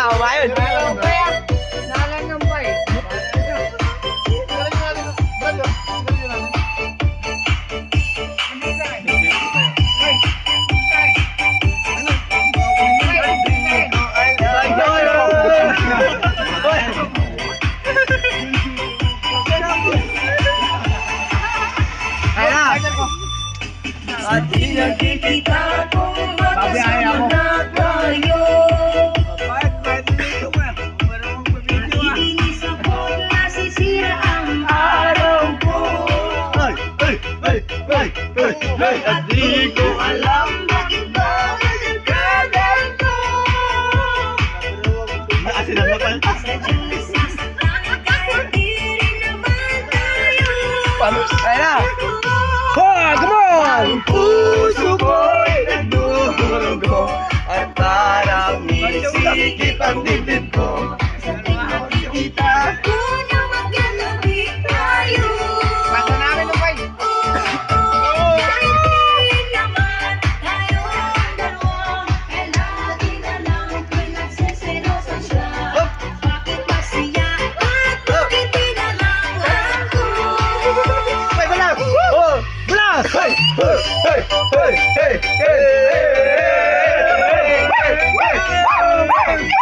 kumayon. At pinagkikita kung magkasama na tayo. Idinis ako nasisira ang araw ko. At di ko alam bakit ba nagkagay ko. Sa Diyos nasasaktan kahit di rin naman tayo. Come on! Ang puso ko'y nagdurugo at parang misikip ang dibdib ko. Sa pinagkikita ko na magkalabi tayo. Basta namin ng bay. Kahit di naman tayo ang dalawa, eh lagi na lang pinagseselosa siya. Bakit ba siya at bakit di na lang ako? Hey, balas! Oh, balas! Hey! Hey! Hey! Hey! Hey! Hey! Hey! Hey! Hey!